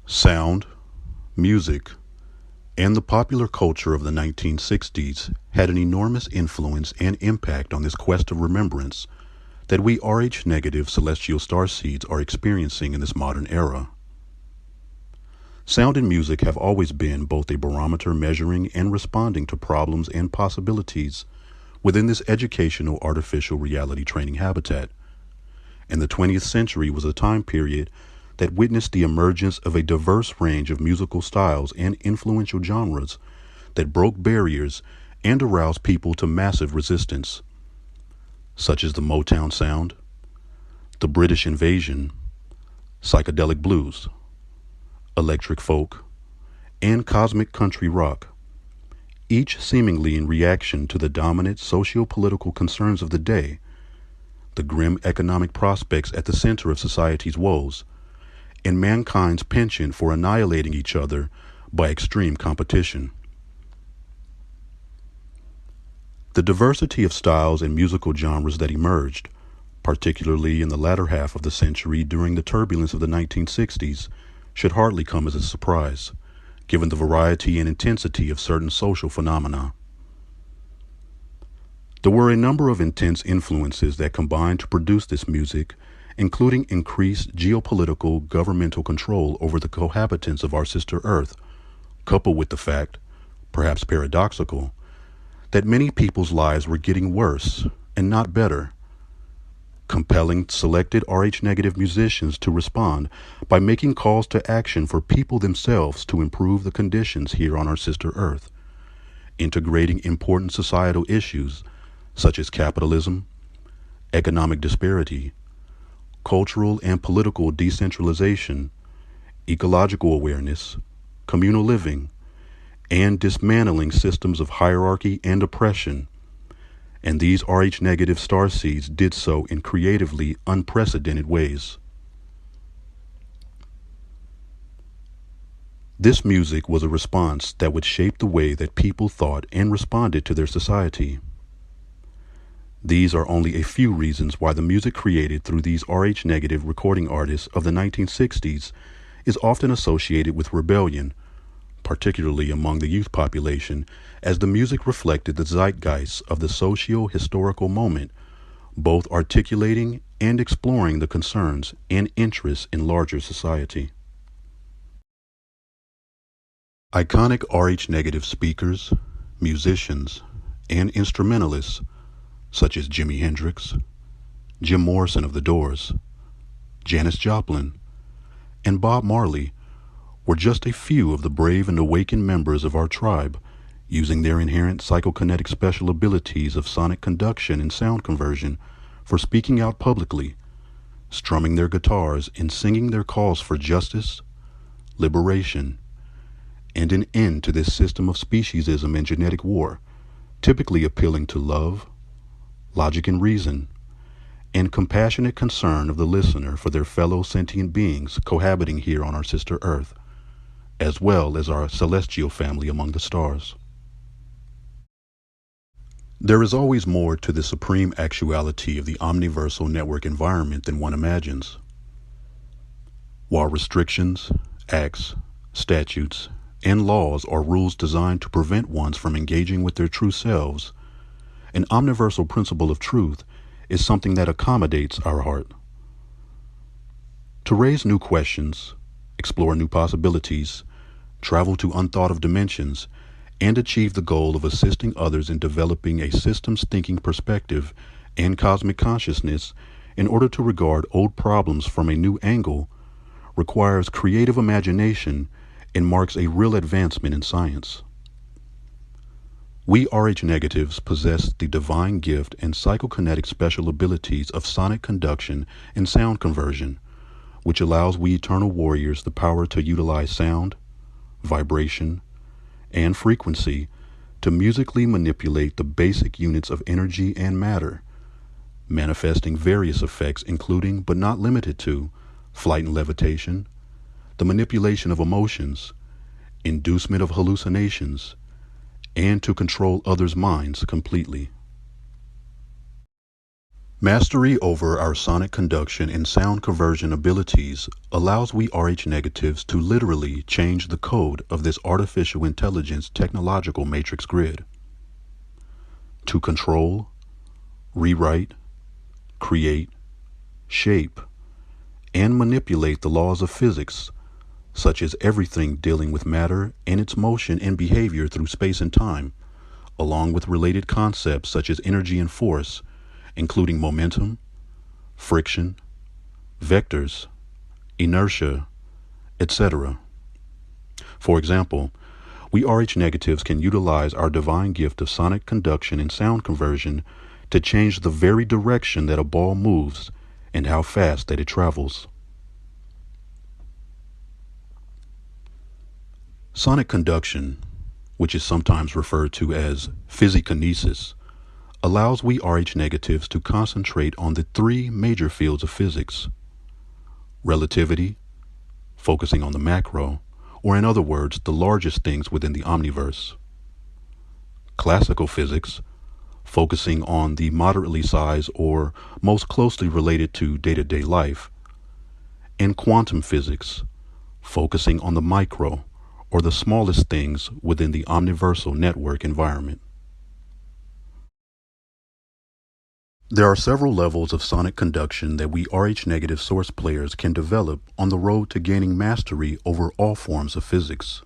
Sound, music, and the popular culture of the 1960s had an enormous influence and impact on this quest of remembrance that we Rh-negative celestial starseeds are experiencing in this modern era. Sound and music have always been both a barometer measuring and responding to problems and possibilities within this educational artificial reality training habitat. And the 20th century was a time period that witnessed the emergence of a diverse range of musical styles and influential genres that broke barriers and aroused people to massive resistance, such as the Motown sound, the British invasion, psychedelic blues, electric folk, and cosmic country rock, each seemingly in reaction to the dominant socio-political concerns of the day, the grim economic prospects at the center of society's woes, and mankind's penchant for annihilating each other by extreme competition. The diversity of styles and musical genres that emerged, particularly in the latter half of the century during the turbulence of the 1960s, should hardly come as a surprise, given the variety and intensity of certain social phenomena. There were a number of intense influences that combined to produce this music, including increased geopolitical governmental control over the cohabitants of our sister Earth, coupled with the fact, perhaps paradoxical, that many people's lives were getting worse and not better, compelling selected Rh-negative musicians to respond by making calls to action for people themselves to improve the conditions here on our sister Earth, integrating important societal issues such as capitalism, economic disparity, cultural and political decentralization, ecological awareness, communal living, and dismantling systems of hierarchy and oppression. And these Rh-negative starseeds did so in creatively unprecedented ways. This music was a response that would shape the way that people thought and responded to their society. These are only a few reasons why the music created through these Rh-negative recording artists of the 1960s is often associated with rebellion, particularly among the youth population, as the music reflected the zeitgeist of the socio-historical moment, both articulating and exploring the concerns and interests in larger society. Iconic Rh-negative speakers, musicians, and instrumentalists such as Jimi Hendrix, Jim Morrison of The Doors, Janis Joplin, and Bob Marley were just a few of the brave and awakened members of our tribe, using their inherent psychokinetic special abilities of sonic conduction and sound conversion for speaking out publicly, strumming their guitars and singing their calls for justice, liberation, and an end to this system of speciesism and genetic war, typically appealing to love, logic and reason, and compassionate concern of the listener for their fellow sentient beings cohabiting here on our sister Earth, as well as our celestial family among the stars. There is always more to the supreme actuality of the omniversal network environment than one imagines. While restrictions, acts, statutes, and laws are rules designed to prevent ones from engaging with their true selves, an omniversal principle of truth is something that accommodates our heart. To raise new questions, explore new possibilities, travel to unthought of dimensions, and achieve the goal of assisting others in developing a systems thinking perspective and cosmic consciousness in order to regard old problems from a new angle requires creative imagination and marks a real advancement in science. We Rh-negatives possess the divine gift and psychokinetic special abilities of sonic conduction and sound conversion, which allows we eternal warriors the power to utilize sound, vibration, and frequency to musically manipulate the basic units of energy and matter, manifesting various effects including, but not limited to, flight and levitation, the manipulation of emotions, inducement of hallucinations, and to control others' minds completely. Mastery over our sonic conduction and sound conversion abilities allows we Rh negatives to literally change the code of this artificial intelligence technological matrix grid. To control, rewrite, create, shape, and manipulate the laws of physics, such as everything dealing with matter and its motion and behavior through space and time, along with related concepts such as energy and force, including momentum, friction, vectors, inertia, etc. For example, we Rh negatives can utilize our divine gift of sonic conduction and sound conversion to change the very direction that a ball moves and how fast that it travels. Sonic conduction, which is sometimes referred to as psychokinesis, allows we Rh negatives to concentrate on the three major fields of physics: relativity, focusing on the macro, or in other words, the largest things within the omniverse; classical physics, focusing on the moderately sized or most closely related to day-to-day life; and quantum physics, focusing on the micro, or the smallest things within the omniversal network environment. There are several levels of sonic conduction that we Rh negative source players can develop on the road to gaining mastery over all forms of physics.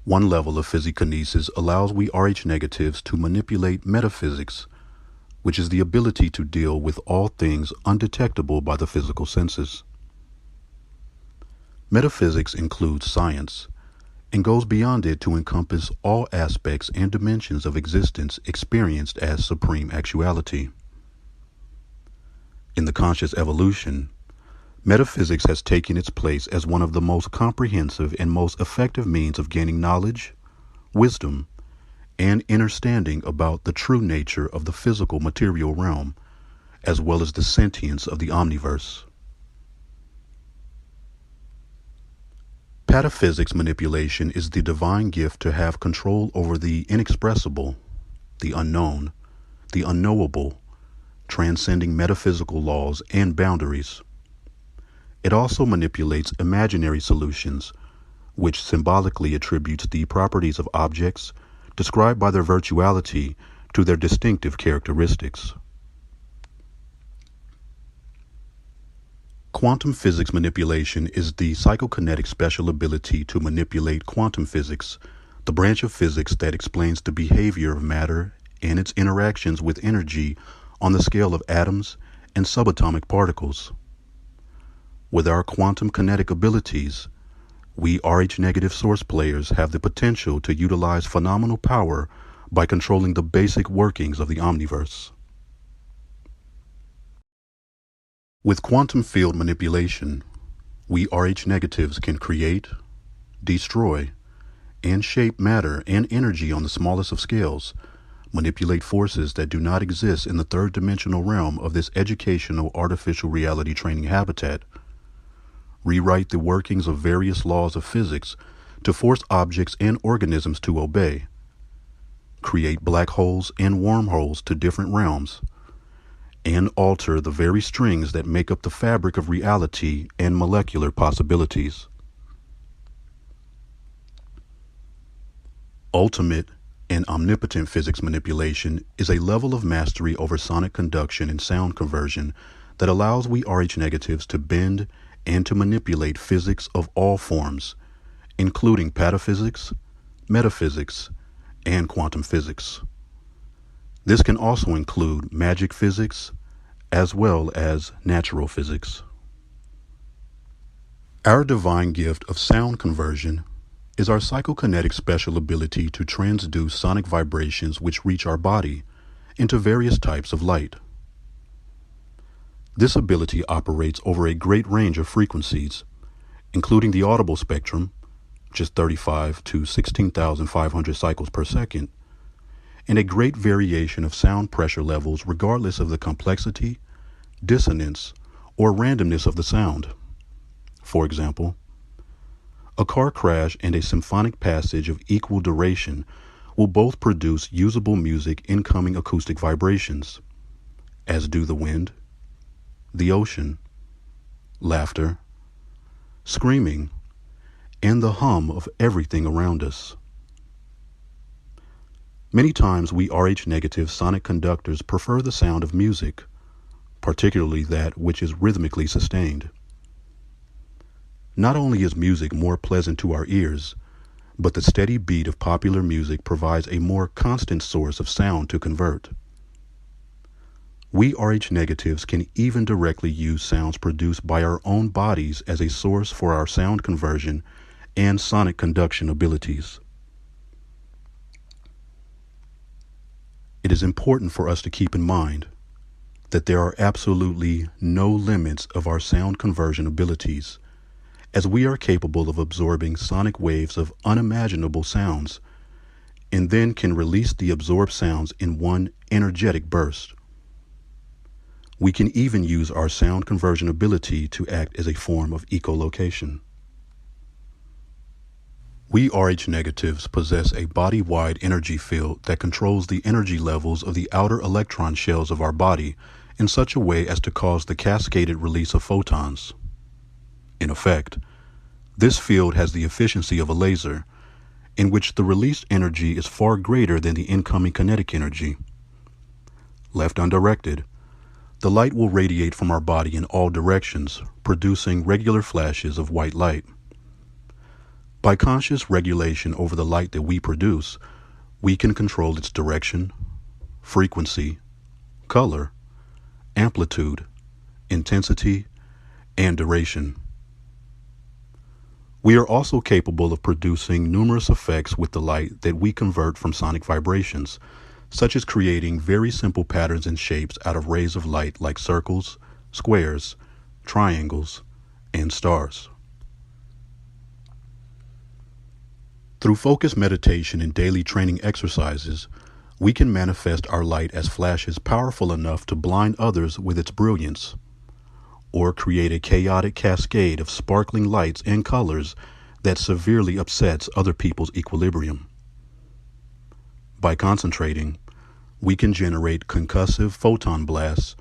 One level of psychokinesis allows we Rh negatives to manipulate metaphysics, which is the ability to deal with all things undetectable by the physical senses. Metaphysics includes science and goes beyond it to encompass all aspects and dimensions of existence experienced as supreme actuality. In the conscious evolution, metaphysics has taken its place as one of the most comprehensive and most effective means of gaining knowledge, wisdom, and understanding about the true nature of the physical material realm, as well as the sentience of the omniverse. Pataphysics manipulation is the divine gift to have control over the inexpressible, the unknown, the unknowable, transcending metaphysical laws and boundaries. It also manipulates imaginary solutions, which symbolically attributes the properties of objects described by their virtuality to their distinctive characteristics. Quantum physics manipulation is the psychokinetic special ability to manipulate quantum physics, the branch of physics that explains the behavior of matter and its interactions with energy on the scale of atoms and subatomic particles. With our quantum kinetic abilities, we Rh negative source players have the potential to utilize phenomenal power by controlling the basic workings of the omniverse. With quantum field manipulation, we Rh negatives can create, destroy, and shape matter and energy on the smallest of scales, manipulate forces that do not exist in the third-dimensional realm of this educational artificial reality training habitat, rewrite the workings of various laws of physics to force objects and organisms to obey, create black holes and wormholes to different realms, and alter the very strings that make up the fabric of reality and molecular possibilities. Ultimate and omnipotent physics manipulation is a level of mastery over sonic conduction and sound conversion that allows we Rh negatives to bend and to manipulate physics of all forms, including pataphysics, metaphysics, and quantum physics. This can also include magic physics as well as natural physics. Our divine gift of sound conversion is our psychokinetic special ability to transduce sonic vibrations which reach our body into various types of light. This ability operates over a great range of frequencies, including the audible spectrum, just 35 to 16,500 cycles per second, and a great variation of sound pressure levels regardless of the complexity, dissonance, or randomness of the sound. For example, a car crash and a symphonic passage of equal duration will both produce usable music incoming acoustic vibrations, as do the wind, the ocean, laughter, screaming, and the hum of everything around us. Many times we Rh-negative sonic conductors prefer the sound of music, particularly that which is rhythmically sustained. Not only is music more pleasant to our ears, but the steady beat of popular music provides a more constant source of sound to convert. We Rh-negatives can even directly use sounds produced by our own bodies as a source for our sound conversion and sonic conduction abilities. It is important for us to keep in mind that there are absolutely no limits of our sound conversion abilities, as we are capable of absorbing sonic waves of unimaginable sounds, and then can release the absorbed sounds in one energetic burst. We can even use our sound conversion ability to act as a form of echolocation. We Rh-negatives possess a body-wide energy field that controls the energy levels of the outer electron shells of our body in such a way as to cause the cascaded release of photons. In effect, this field has the efficiency of a laser, in which the released energy is far greater than the incoming kinetic energy. Left undirected, the light will radiate from our body in all directions, producing regular flashes of white light. By conscious regulation over the light that we produce, we can control its direction, frequency, color, amplitude, intensity, and duration. We are also capable of producing numerous effects with the light that we convert from sonic vibrations, such as creating very simple patterns and shapes out of rays of light like circles, squares, triangles, and stars. Through focused meditation and daily training exercises, we can manifest our light as flashes powerful enough to blind others with its brilliance, or create a chaotic cascade of sparkling lights and colors that severely upsets other people's equilibrium. By concentrating, we can generate concussive photon blasts,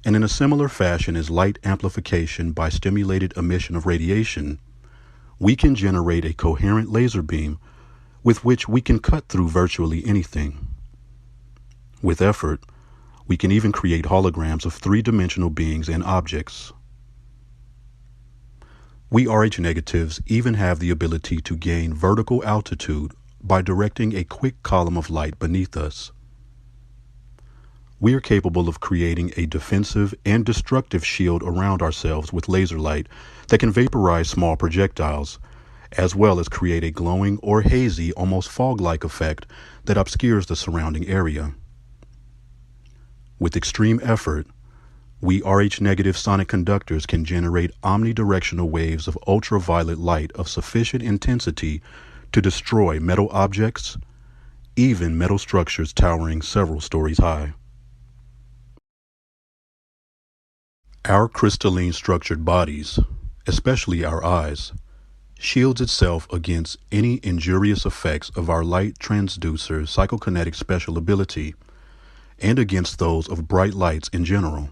and in a similar fashion as light amplification by stimulated emission of radiation, we can generate a coherent laser beam with which we can cut through virtually anything. With effort, we can even create holograms of three-dimensional beings and objects. We Rh-negatives even have the ability to gain vertical altitude by directing a quick column of light beneath us. We are capable of creating a defensive and destructive shield around ourselves with laser light that can vaporize small projectiles, as well as create a glowing or hazy, almost fog-like effect that obscures the surrounding area. With extreme effort, we Rh-negative sonic conductors can generate omnidirectional waves of ultraviolet light of sufficient intensity to destroy metal objects, even metal structures towering several stories high. Our crystalline structured bodies, especially our eyes, shields itself against any injurious effects of our light transducer psychokinetic special ability, and against those of bright lights in general.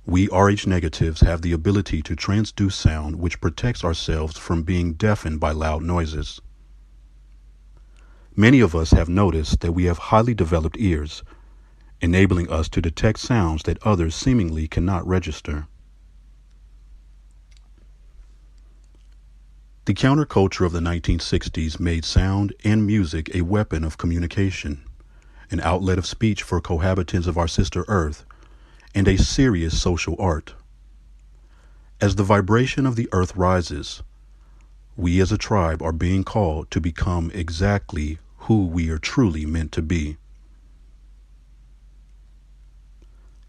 We Rh-negatives have the ability to transduce sound which protects ourselves from being deafened by loud noises. Many of us have noticed that we have highly developed ears, enabling us to detect sounds that others seemingly cannot register. The counterculture of the 1960s made sound and music a weapon of communication, an outlet of speech for cohabitants of our sister Earth, and a serious social art. As the vibration of the Earth rises, we as a tribe are being called to become exactly who we are truly meant to be.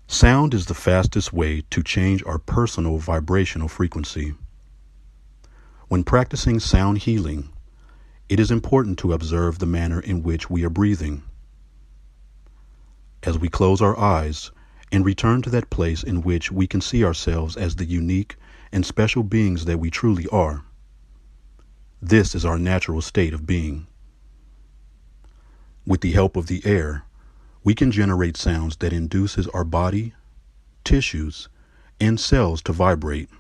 Sound is the fastest way to change our personal vibrational frequency. When practicing sound healing, it is important to observe the manner in which we are breathing. As we close our eyes and return to that place in which we can see ourselves as the unique and special beings that we truly are, this is our natural state of being. With the help of the air, we can generate sounds that induces our body, tissues, and cells to vibrate.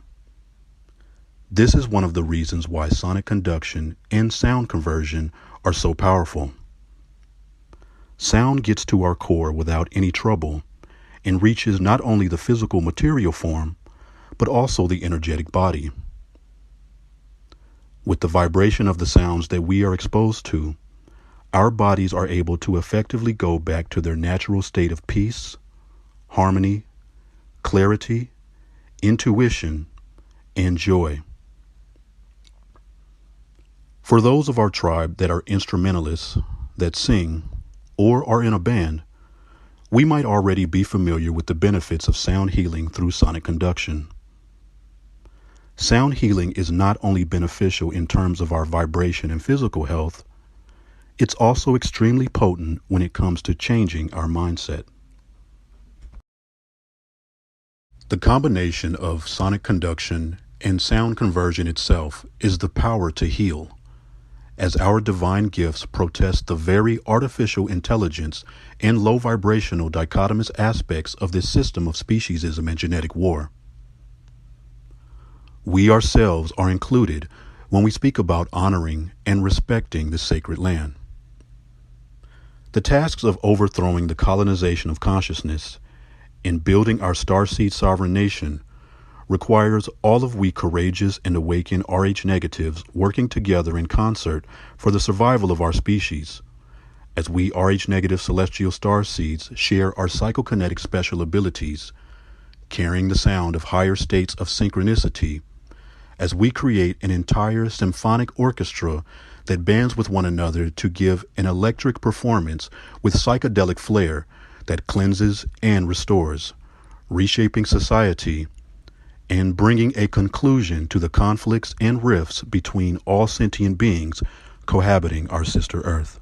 This is one of the reasons why sonic conduction and sound conversion are so powerful. Sound gets to our core without any trouble and reaches not only the physical material form, but also the energetic body. With the vibration of the sounds that we are exposed to, our bodies are able to effectively go back to their natural state of peace, harmony, clarity, intuition, and joy. For those of our tribe that are instrumentalists, that sing, or are in a band, we might already be familiar with the benefits of sound healing through sonic conduction. Sound healing is not only beneficial in terms of our vibration and physical health, it's also extremely potent when it comes to changing our mindset. The combination of sonic conduction and sound conversion itself is the power to heal, as our divine gifts protest the very artificial intelligence and low vibrational dichotomous aspects of this system of speciesism and genetic war. We ourselves are included when we speak about honoring and respecting the sacred land. The tasks of overthrowing the colonization of consciousness and building our starseed sovereign nation requires all of we courageous and awakened RH negatives working together in concert for the survival of our species, as we RH negative celestial starseeds share our psychokinetic special abilities, carrying the sound of higher states of synchronicity, as we create an entire symphonic orchestra that bands with one another to give an electric performance with psychedelic flair that cleanses and restores, reshaping society and bringing a conclusion to the conflicts and rifts between all sentient beings cohabiting our sister Earth.